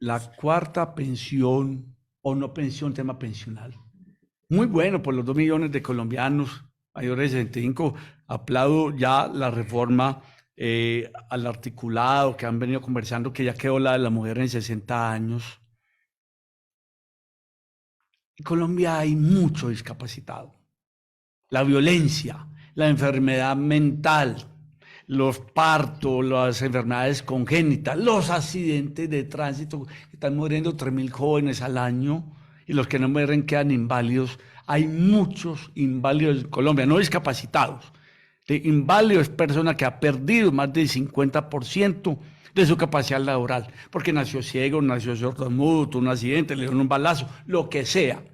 la cuarta pensión o no pensión, tema pensional. Muy bueno por los 2 millones de colombianos mayores de 65. Aplaudo ya la reforma al articulado que han venido conversando, que ya quedó la de la mujer en 60 años. En Colombia hay mucho discapacitado. La violencia, la enfermedad mental, los partos, las enfermedades congénitas, los accidentes de tránsito, que están muriendo 3.000 jóvenes al año y los que no mueren quedan inválidos. Hay muchos inválidos en Colombia, no discapacitados. Inválido es persona que ha perdido más del 50% de su capacidad laboral, porque nació ciego, nació sordomudo, tuvo un accidente, le dieron un balazo, lo que sea.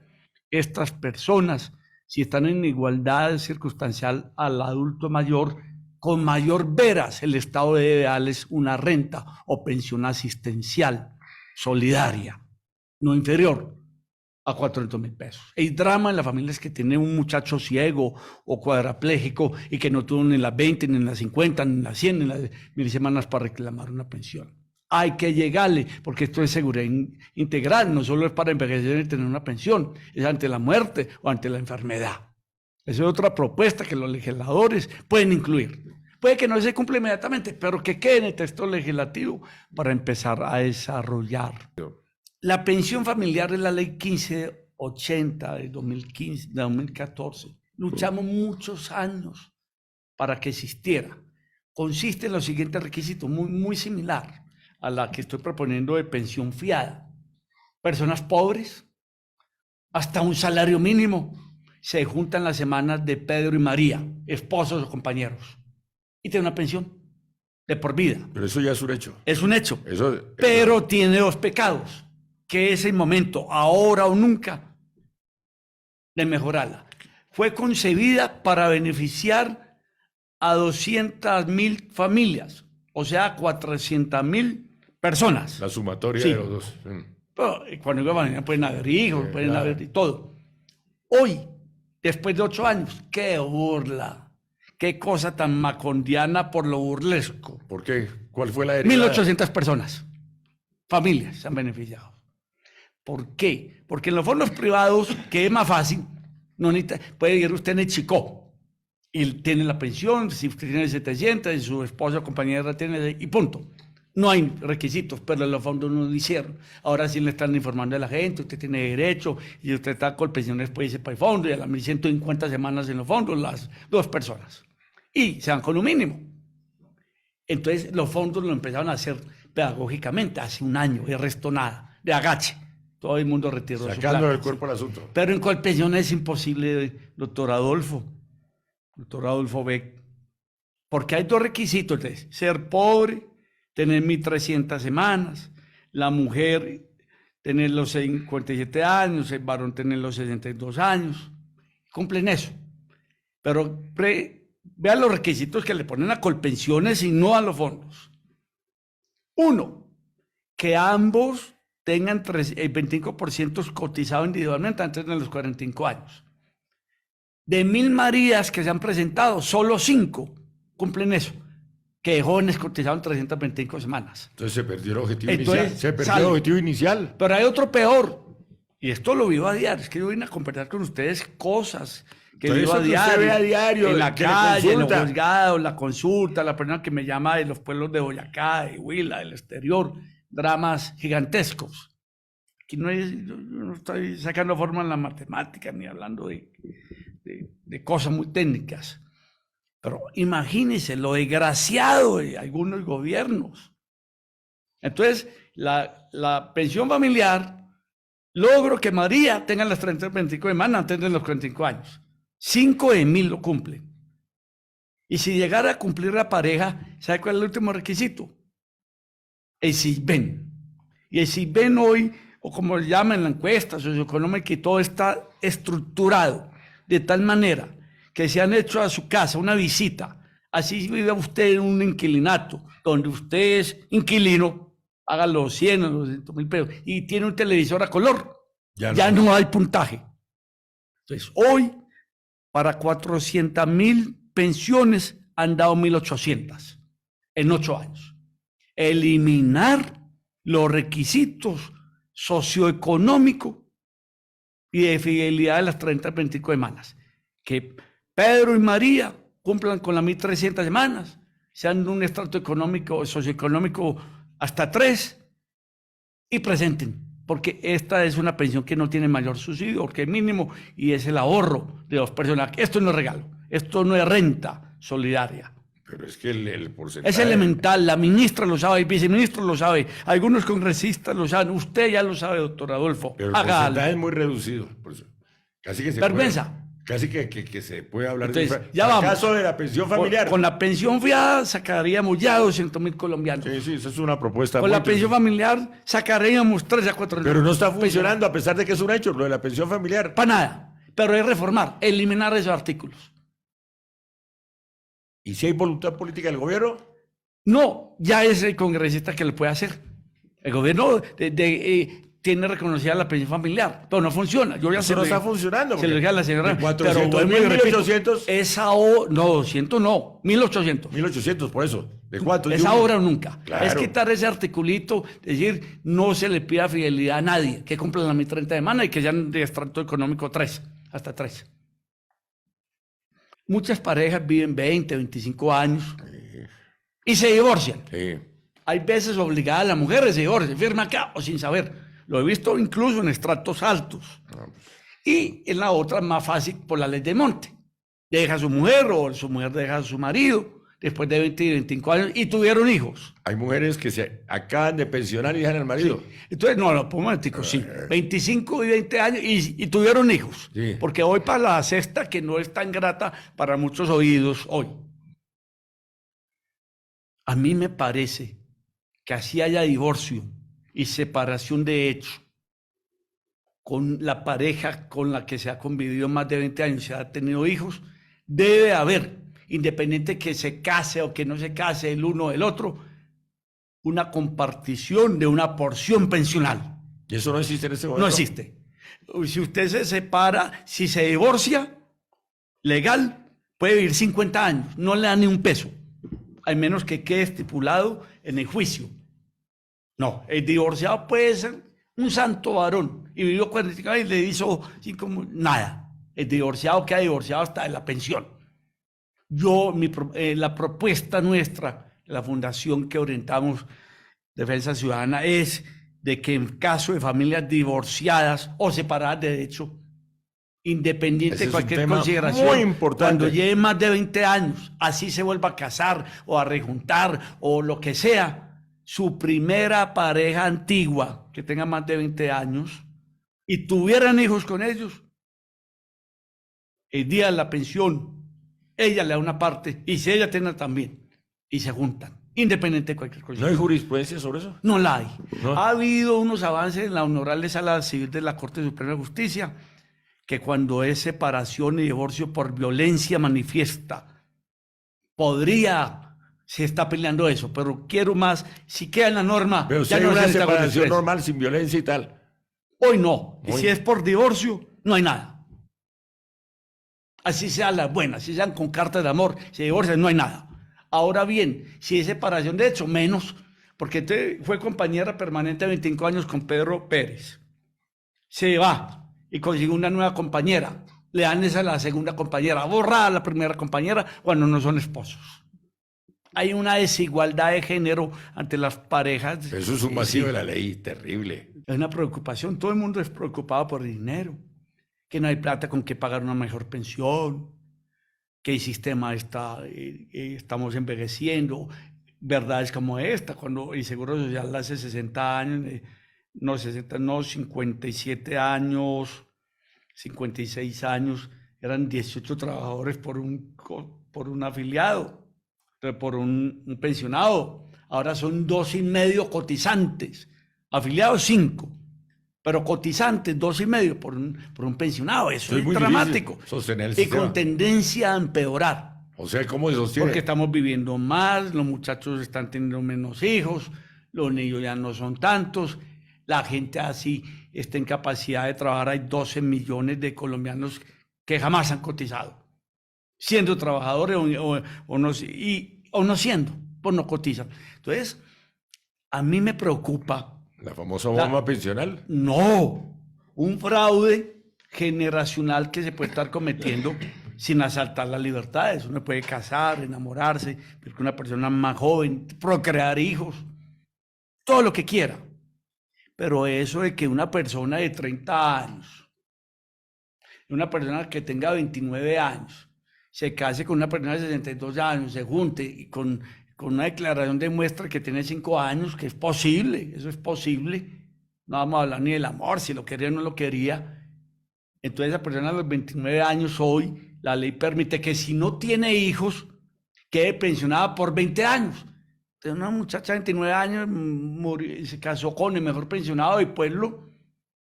Estas personas, si están en igualdad circunstancial al adulto mayor, con mayor veras el Estado debe darles una renta o pensión asistencial solidaria, no inferior a 400.000 pesos. Hay drama en las familias que tienen un muchacho ciego o cuadraplégico y que no tuvo ni las 20, ni las 50, ni las 100, ni las 1.000 semanas para reclamar una pensión. Hay que llegarle, porque esto es seguridad integral, no solo es para envejecer y tener una pensión, es ante la muerte o ante la enfermedad. Esa es otra propuesta que los legisladores pueden incluir. Puede que no se cumpla inmediatamente, pero que quede en el texto legislativo para empezar a desarrollar. La pensión familiar es la ley 1580 de 2015, de 2014. Luchamos muchos años para que existiera. Consiste en los siguientes requisitos, muy similar a la que estoy proponiendo de pensión fiada. Personas pobres, hasta un salario mínimo, se juntan las semanas de Pedro y María, esposos o compañeros, y tienen una pensión de por vida. Pero eso ya es un hecho. Es un hecho. Pero tiene 2 pecados, que es el momento, ahora o nunca, de mejorarla. Fue concebida para beneficiar a 200.000 familias, o sea, 400.000 personas. La sumatoria Sí. de los dos. Pero cuando digo familia pueden haber hijos, pueden haber todo. Hoy, después de 8 años, qué burla, qué cosa tan macondiana por lo burlesco. ¿Por qué? ¿Cuál fue la derivada? 1.800 personas, familias se han beneficiado. ¿Por qué? Porque en los fondos privados, que es más fácil, no necesita, puede ir usted en el Chicó y tiene la pensión, si usted tiene 700 y su esposa o compañera tiene, y punto. No hay requisitos, pero en los fondos no lo hicieron. Ahora sí le están informando a la gente, usted tiene derecho, y usted está con pensiones, puede irse para el fondo, y a las 1.150 semanas en los fondos, las 2 personas. Y se van con un mínimo. Entonces los fondos lo empezaron a hacer pedagógicamente hace un año, y el resto nada, de agache. Todo el mundo retiró su Sacando plata. del cuerpo el asunto. Pero en Colpensión es imposible, doctor Adolfo Beck, porque hay 2 requisitos: ser pobre, tener 1.300 semanas, la mujer tener los 57 años, el varón tener los 62 años, cumplen eso. Pero vean los requisitos que le ponen a Colpensiones y no a los fondos. 1, que ambos tengan el 25% cotizado individualmente antes de los 45 años. De 1.000 Marías que se han presentado, solo 5 cumplen eso, que de jóvenes cotizaron 325 semanas. Entonces se perdió el objetivo Entonces, inicial. Se perdió el objetivo inicial. Pero hay otro peor, y esto lo vivo a diario, es que yo vine a compartir con ustedes cosas que vivo a diario, en la calle, en los juzgados, la consulta, la persona que me llama de los pueblos de Boyacá, de Huila, del exterior, dramas gigantescos. Aquí yo no estoy sacando forma en la matemática ni hablando de cosas muy técnicas. Pero imagínense lo desgraciado de algunos gobiernos. Entonces, la pensión familiar, logro que María tenga las 325 semanas antes de los 45 años. 5 de 1.000 lo cumplen. Y si llegara a cumplir la pareja, ¿sabe cuál es el último requisito? El SISBEN. Y el SISBEN hoy, o como le llaman en la encuesta socioeconómica, y todo está estructurado de tal manera que se han hecho a su casa una visita. Así vive usted en un inquilinato, donde usted es inquilino, haga los 100 o los 200.000 pesos, y tiene un televisor a color. Ya no hay puntaje. Entonces, hoy, para 400.000 pensiones han dado 1.800 en 8 años. Eliminar los requisitos socioeconómicos y de fidelidad de las 30-25 semanas. Que Pedro y María cumplan con las 1.300 semanas, sean de un estrato económico, socioeconómico hasta 3 y presenten, porque esta es una pensión que no tiene mayor subsidio, porque es mínimo y es el ahorro de los personajes. Esto no es regalo, esto no es renta solidaria. Pero es que el porcentaje... Es elemental, la ministra lo sabe, el viceministro lo sabe, algunos congresistas lo saben, usted ya lo sabe, doctor Adolfo. Pero el porcentaje es muy reducido. Casi que se vergüenza. Casi que se puede hablar Entonces, de ya vamos. caso de la pensión familiar. Con la pensión fiada sacaríamos ya 200.000 colombianos. Sí, esa es una propuesta. Con la pensión familiar sacaríamos 3 a 4. Pero no está funcionando a pesar de que es un hecho, lo de la pensión familiar. Para nada. Pero es reformar, eliminar esos artículos. ¿Y si hay voluntad política del gobierno? No, ya es el congresista que lo puede hacer. El gobierno tiene reconocida la pensión familiar, pero no funciona. Yo ya Eso no está funcionando. Se lo dije a la señora. De 400, 1.800. Esa obra, no, 200 no, 1.800. 1.800, por eso. ¿De cuánto? Esa obra nunca. Claro. Es quitar ese articulito, decir, no se le pida fidelidad a nadie, que cumplan las 1.030 semanas y que sean de estrato económico 3, hasta 3. Muchas parejas viven 20, 25 años y se divorcian. Sí. Hay veces obligadas las mujeres se divorcian, firma acá o sin saber. Lo he visto incluso en estratos altos. Y en la otra más fácil por la ley de monte. Deja a su mujer o su mujer deja a su marido después de 20 y 25 años y tuvieron hijos. Hay mujeres que se acaban de pensionar y dejan al marido. Sí. Entonces, no, un momentico, sí. 25 y 20 años y tuvieron hijos. Sí. Porque voy para la sexta que no es tan grata para muchos oídos hoy. A mí me parece que así haya divorcio y separación de hecho con la pareja con la que se ha convivido más de 20 años y se ha tenido hijos, debe haber, independiente que se case o que no se case el uno o el otro, una compartición de una porción pensional. ¿Y eso no existe en este momento? No existe. Si usted se separa, si se divorcia, legal, puede vivir 50 años, no le dan ni un peso, al menos que quede estipulado en el juicio. No, el divorciado puede ser un santo varón y vivió 45 años y le hizo así como nada. El divorciado queda divorciado hasta de la pensión. La propuesta nuestra, la fundación que orientamos Defensa Ciudadana, es de que en caso de familias divorciadas o separadas de hecho, independiente de cualquier consideración, muy importante, cuando lleve más de 20 años, así se vuelva a casar o a rejuntar o lo que sea, su primera pareja antigua que tenga más de 20 años y tuvieran hijos con ellos, el día de la pensión, ella le da una parte y si ella tiene también y se juntan, independiente de cualquier cosa. ¿No hay jurisprudencia sobre eso? No la hay. ¿No? Ha habido unos avances en la Honorable Sala Civil de la Corte Suprema de Justicia que cuando es separación y divorcio por violencia manifiesta, se está peleando eso, pero quiero más, si queda en la norma. Pero si hay una separación normal, sin violencia y tal. Hoy no. Y si es por divorcio, no hay nada. Así sean las buenas, si sean con cartas de amor, se divorcian, no hay nada. Ahora bien, si es separación de hecho, menos, porque fue compañera permanente de 25 años con Pedro Pérez. Se va y consigue una nueva compañera. Le dan esa a la segunda compañera, borrada a la primera compañera cuando no son esposos. Hay una desigualdad de género ante las parejas. Eso es un vacío de la ley terrible. Es una preocupación. Todo el mundo es preocupado por el dinero, que no hay plata con que pagar una mejor pensión, que el sistema estamos envejeciendo. Verdades como esta, cuando el Seguro Social hace 60 años, no 60, no 57 años, 56 años, eran 18 trabajadores por un afiliado. Por un pensionado, ahora son 2,5 cotizantes, afiliados 5, pero cotizantes 2,5 por un pensionado. Eso es dramático y con tendencia a empeorar. O sea, ¿cómo se sostiene? Porque estamos viviendo más, los muchachos están teniendo menos hijos, los niños ya no son tantos, la gente así está en capacidad de trabajar. Hay 12 millones de colombianos que jamás han cotizado, siendo trabajadores o no siendo, pues no cotizan. Entonces, a mí me preocupa La famosa bomba pensional. No, un fraude generacional que se puede estar cometiendo sin asaltar las libertades. Uno puede casar, enamorarse, pero con una persona más joven, procrear hijos, todo lo que quiera. Pero eso de que una persona de 30 años, una persona que tenga 29 años, se case con una persona de 62 años, se junte y con una declaración demuestra que tiene 5 años, que es posible, eso es posible. No vamos a hablar ni del amor, si lo quería o no lo quería. Entonces esa persona a los 29 años hoy, la ley permite que si no tiene hijos, quede pensionada por 20 años. Entonces una muchacha de 29 años se casó con el mejor pensionado del pueblo,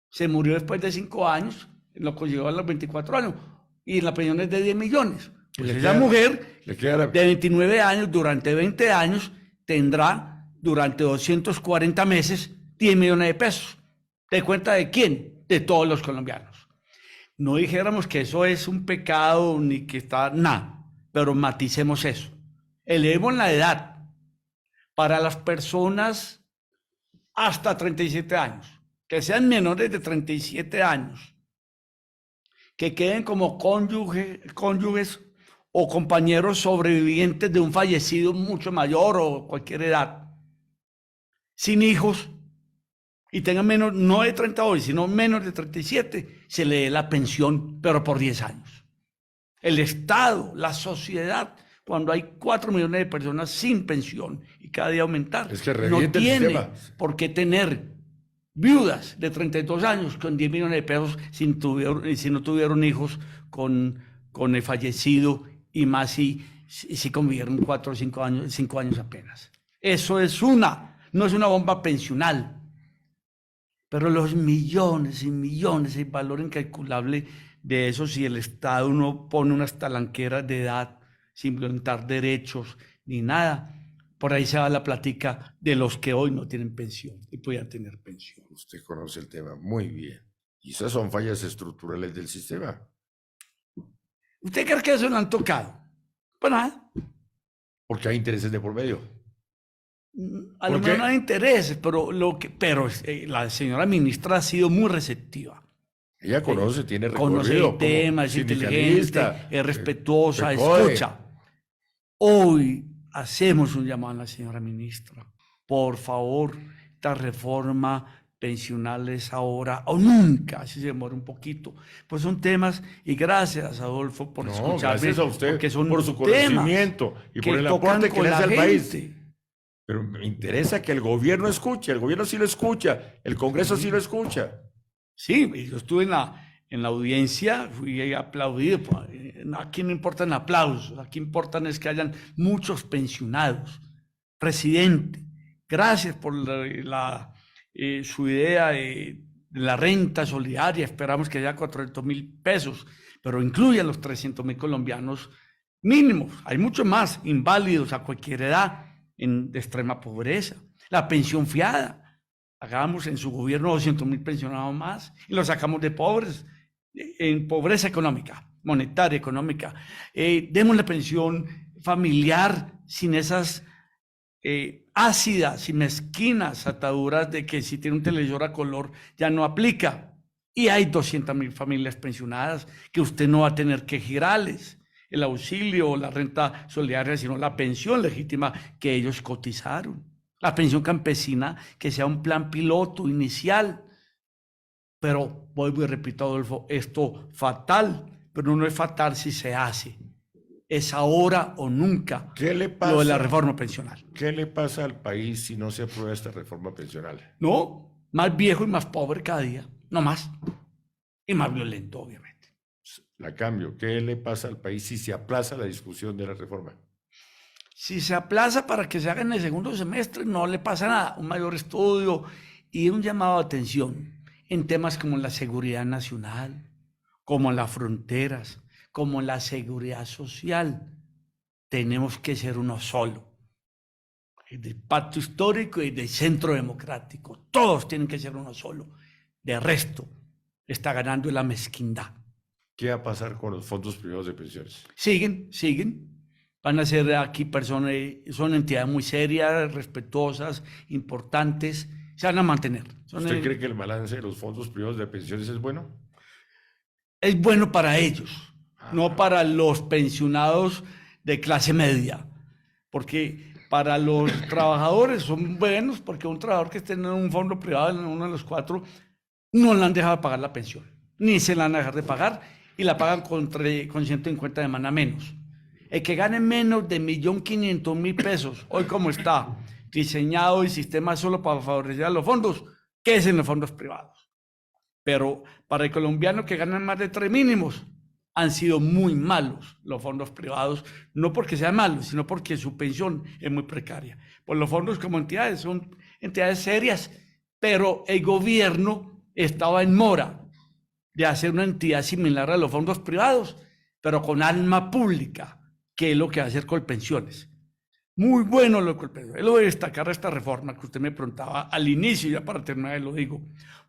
se murió después de 5 años, lo consiguió a los 24 años, y la pensión es de 10 millones. Pues esa mujer de 29 años, durante 20 años, tendrá durante 240 meses 10 millones de pesos. ¿Te cuenta de quién? De todos los colombianos. No dijéramos que eso es un pecado ni que está nada, pero maticemos eso. Elevemos la edad para las personas hasta 37 años, que sean menores de 37 años, que queden como cónyuges o compañeros sobrevivientes de un fallecido mucho mayor o cualquier edad, sin hijos, y tengan menos, no de 30 hoy, sino menos de 37, se le dé la pensión, pero por 10 años. El Estado, la sociedad, cuando hay 4 millones de personas sin pensión y cada día aumentar, no tiene por qué tener viudas de 32 años con 10 millones de pesos si no tuvieron hijos con el fallecido, y más si convivieron 4 o 5 años apenas. Eso no es una bomba pensional. Pero los millones y millones, el valor incalculable de eso, si el Estado no pone unas talanqueras de edad sin violentar derechos ni nada, por ahí se va la plática de los que hoy no tienen pensión y podían tener pensión. Usted conoce el tema muy bien. Y esas son fallas estructurales del sistema. ¿Usted cree que eso lo han tocado? Pues nada. Porque hay intereses de por medio. A lo mejor no hay intereses, pero la señora ministra ha sido muy receptiva. Ella conoce, tiene recorrido. Conoce el tema, es inteligente, es respetuosa, escucha. Hoy hacemos un llamado a la señora ministra. Por favor, esta reforma pensional es ahora o nunca, si se demora un poquito. Pues son temas, y gracias, Adolfo, por escucharme. Gracias a usted porque son por su conocimiento y por el aporte que le hace al país. Pero me interesa que el gobierno escuche, el gobierno sí lo escucha, el Congreso sí lo escucha. Sí, yo estuve en la audiencia, fui aplaudido. Aquí no importan aplausos, aquí importan es que hayan muchos pensionados. Presidente, gracias por su idea de la renta solidaria, esperamos que haya 400.000 pesos, pero incluya los 300.000 colombianos mínimos. Hay muchos más inválidos a cualquier edad, de extrema pobreza. La pensión fiada, hagamos en su gobierno 200.000 pensionados más y los sacamos de pobres, en pobreza económica, monetaria, económica. Demos la pensión familiar sin esas ácidas y mezquinas ataduras de que si tiene un televisor a color ya no aplica. Y hay 200.000 familias pensionadas que usted no va a tener que girarles el auxilio o la renta solidaria, sino la pensión legítima que ellos cotizaron. La pensión campesina, que sea un plan piloto inicial. Pero vuelvo y repito, Adolfo, esto fatal, pero no es fatal si se hace. Es ahora o nunca. ¿Qué le pasa, lo de la reforma pensional? ¿Qué le pasa al país si no se aprueba esta reforma pensional? No, más viejo y más pobre cada día, no más. Y más violento, obviamente. La cambio. ¿Qué le pasa al país si se aplaza la discusión de la reforma? Si se aplaza para que se haga en el segundo semestre, no le pasa nada. Un mayor estudio y un llamado de atención en temas como la seguridad nacional, como las fronteras, como la seguridad social. Tenemos que ser uno solo. El del pacto histórico y del centro democrático. Todos tienen que ser uno solo. De resto, está ganando la mezquindad. ¿Qué va a pasar con los fondos privados de pensiones? Siguen. Van a ser aquí personas, son entidades muy serias, respetuosas, importantes, se van a mantener. ¿Usted cree que el balance de los fondos privados de pensiones es bueno? Es bueno para ellos, no para los pensionados de clase media, porque para los trabajadores son buenos, porque un trabajador que esté en un fondo privado, en uno de los 4, no le han dejado de pagar la pensión, ni se la van a dejar de pagar, y la pagan con 150 de mana menos. El que gane menos de 1.500.000 pesos, hoy como está diseñado el sistema solo para favorecer a los fondos, que es en los fondos privados. Pero para el colombiano que gana más de 3 mínimos, han sido muy malos los fondos privados, no porque sean malos, sino porque su pensión es muy precaria. Pues los fondos como entidades son entidades serias, pero el gobierno estaba en mora de hacer una entidad similar a los fondos privados, pero con alma pública, que es lo que va a hacer Colpensiones. Muy bueno lo de Colpensiones. Lo voy a destacar esta reforma que usted me preguntaba al inicio, ya para terminar lo digo.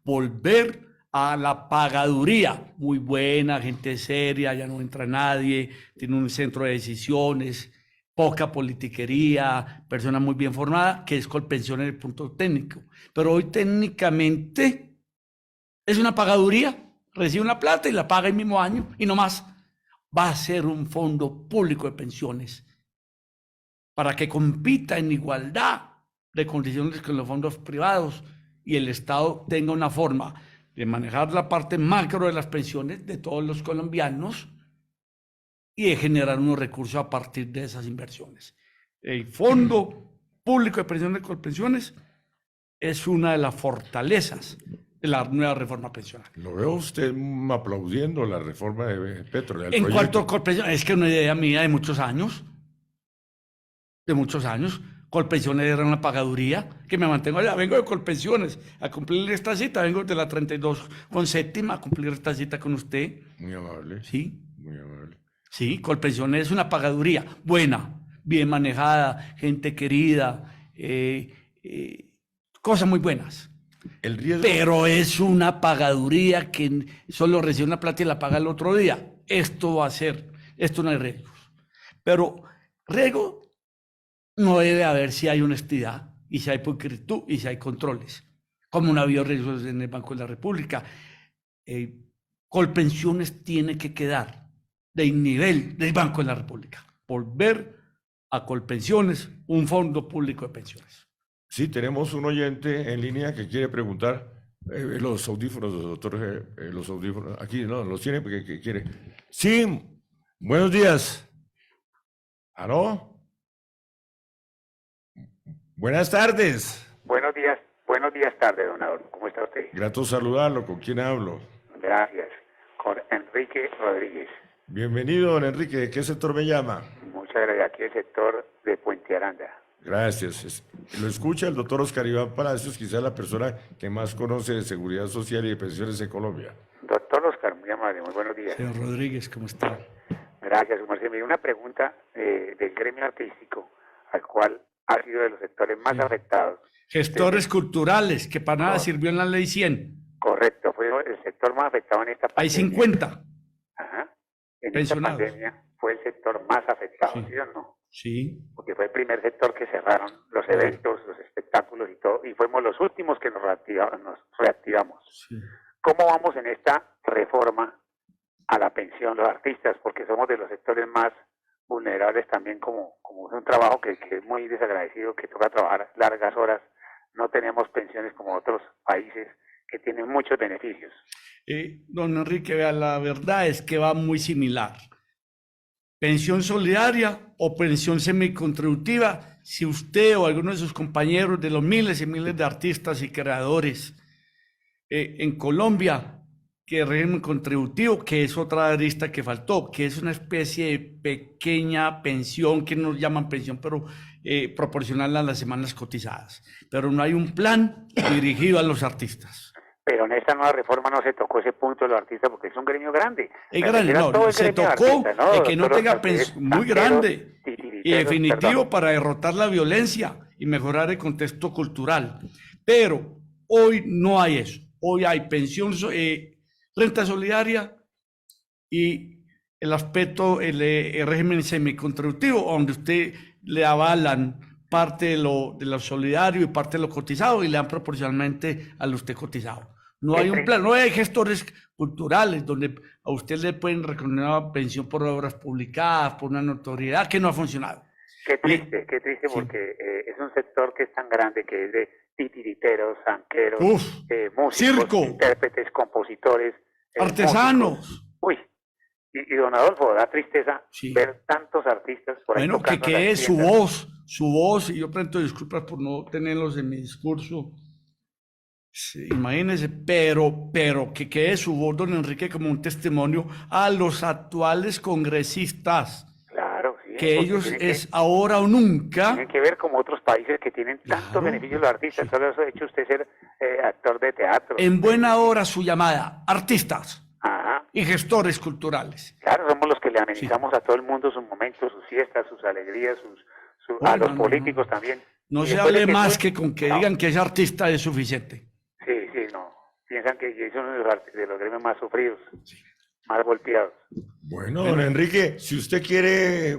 Volver a la pagaduría. Muy buena, gente seria, ya no entra nadie, tiene un centro de decisiones, poca politiquería, persona muy bien formada, que es Colpensiones en el punto técnico. Pero hoy técnicamente es una pagaduría. Recibe una plata y la paga el mismo año y no más. Va a ser un fondo público de pensiones para que compita en igualdad de condiciones con los fondos privados y el Estado tenga una forma de manejar la parte macro de las pensiones de todos los colombianos y de generar unos recursos a partir de esas inversiones. El Fondo Público de Pensiones de Colpensiones es una de las fortalezas de la nueva reforma pensional. Lo veo usted aplaudiendo la reforma de Petro. En cuanto a Colpensiones, es que una idea mía de muchos años. Colpensiones era una pagaduría que me mantengo allá. Vengo de Colpensiones a cumplir esta cita. Vengo de la 32 con séptima a cumplir esta cita con usted. Muy amable. Sí. Muy amable. Sí, Colpensiones es una pagaduría buena, bien manejada, gente querida, cosas muy buenas. El riesgo... Pero es una pagaduría que solo recibe una plata y la paga el otro día. Esto va a ser, esto no hay riesgos. Pero riesgo no debe haber si hay honestidad y si hay pulcritud y si hay controles, como no había riesgos en el Banco de la República. Colpensiones tiene que quedar del nivel del Banco de la República. Volver a Colpensiones, un fondo público de pensiones. Sí, tenemos un oyente en línea que quiere preguntar. Los audífonos, doctor, los audífonos. Aquí no, los tiene porque que quiere. Sí, buenos días. ¿Aló? Buenas tardes. Buenos días, tarde, don Adolfo. ¿Cómo está usted? Grato saludarlo. ¿Con quién hablo? Gracias. Con Enrique Rodríguez. Bienvenido, don Enrique. ¿De qué sector me llama? Muchas gracias. Aquí el sector de Puente Aranda. Gracias. Lo escucha el doctor Oscar Iván Palacios, quizás la persona que más conoce de seguridad social y de pensiones en Colombia. Doctor Oscar, muy amable, muy buenos días. Señor Rodríguez, ¿cómo está? Gracias, su merced. Una pregunta del gremio artístico, al cual ha sido de los sectores más afectados. Gestores culturales, que para nada sirvió en la ley 100. Correcto, fue el sector más afectado en esta pandemia. Hay 50. Ajá. En esta pandemia fue el sector más afectado, ¿sí o no? Sí. Porque fue el primer sector que cerraron los eventos, los espectáculos y todo, y fuimos los últimos que nos reactivamos. Sí. ¿Cómo vamos en esta reforma a la pensión los artistas? Porque somos de los sectores más vulnerables también, como es un trabajo que es muy desagradecido, que toca trabajar largas horas, no tenemos pensiones como otros países que tienen muchos beneficios. Don Enrique, vea, la verdad es que va muy similar. Pensión solidaria o pensión semicontributiva, si usted o alguno de sus compañeros de los miles y miles de artistas y creadores en Colombia, que régimen contributivo, que es otra arista que faltó, que es una especie de pequeña pensión, que nos llaman pensión, pero proporcional a las semanas cotizadas. Pero no hay un plan dirigido a los artistas. Pero en esta nueva reforma no se tocó ese punto de los artistas porque es un gremio grande. Es grande, no, se tocó de que no tenga pensión, muy grande y definitivo, perdón, para derrotar la violencia y mejorar el contexto cultural. Pero hoy no hay eso. Hoy hay pensión, renta solidaria y el aspecto, el régimen semicontributivo, donde usted le avalan parte de lo solidario y parte de lo cotizado y le dan proporcionalmente a lo usted cotizado. No hay un plan, no hay gestores culturales donde a usted le pueden reconocer una pensión por obras publicadas, por una notoriedad que no ha funcionado. Qué triste porque es un sector que es tan grande, que es de titiriteros, zanqueros, músicos, circo, intérpretes, compositores, artesanos. Músicos. Uy, y don Adolfo, da tristeza ver tantos artistas por ahí. Bueno, que quede su voz, y yo presento disculpas por no tenerlos en mi discurso. Sí, imagínense, pero que quede su voz, don Enrique, como un testimonio a los actuales congresistas. Claro, sí. Que ellos es ahora o nunca. Tienen que ver como otros países que tienen tantos beneficios los artistas. Solo eso ha hecho usted ser actor de teatro. En buena hora su llamada, artistas. Ajá. Y gestores culturales. Claro, somos los que le amenizamos a todo el mundo sus momentos, sus fiestas, sus alegrías, a los políticos también. No se hable más que con que digan que es artista es suficiente. Sí, no. Piensan que es uno de los gremios más sufridos, más golpeados. Bueno, don Enrique, si usted quiere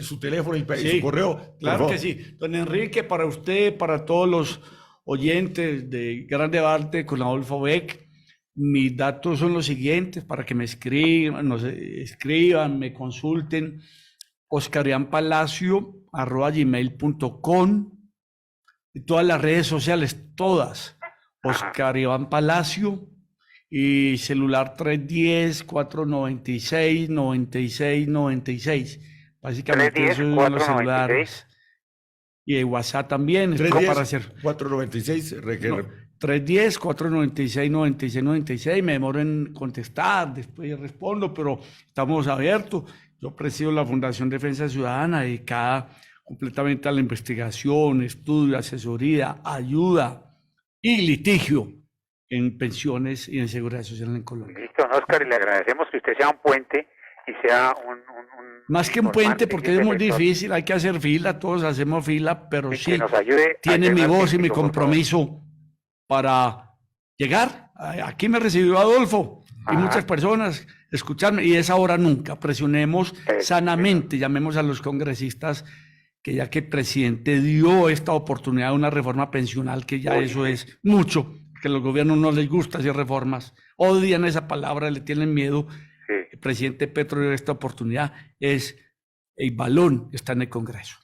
su teléfono y su correo. Claro que sí. Don Enrique, para usted, para todos los oyentes de Gran Debate con Adolfo Beck, mis datos son los siguientes para que me escriban, me consulten. oscarianpalacio@gmail.com, y todas las redes sociales, todas. Oscar Iván Palacio, y celular 310-496-9696. Básicamente esos son los celulares. Y de WhatsApp también. 310-496. 310-496-9696. Me demoro en contestar, después respondo, pero estamos abiertos. Yo presido la Fundación Defensa Ciudadana, dedicada completamente a la investigación, estudio, asesoría, ayuda y litigio en pensiones y en seguridad social en Colombia. Listo, don Oscar, y le agradecemos que usted sea un puente y sea un más que un puente, porque es muy difícil, hay que hacer fila, todos hacemos fila, pero sí, tiene mi voz y mi compromiso para llegar. Aquí me recibió Adolfo y muchas personas escucharme, y es ahora nunca. Presionemos sanamente, llamemos a los congresistas, que ya que el presidente dio esta oportunidad de una reforma pensional, que ya eso es mucho, que a los gobiernos no les gusta hacer reformas, odian esa palabra, le tienen miedo. El presidente Petro dio esta oportunidad, el balón está en el Congreso.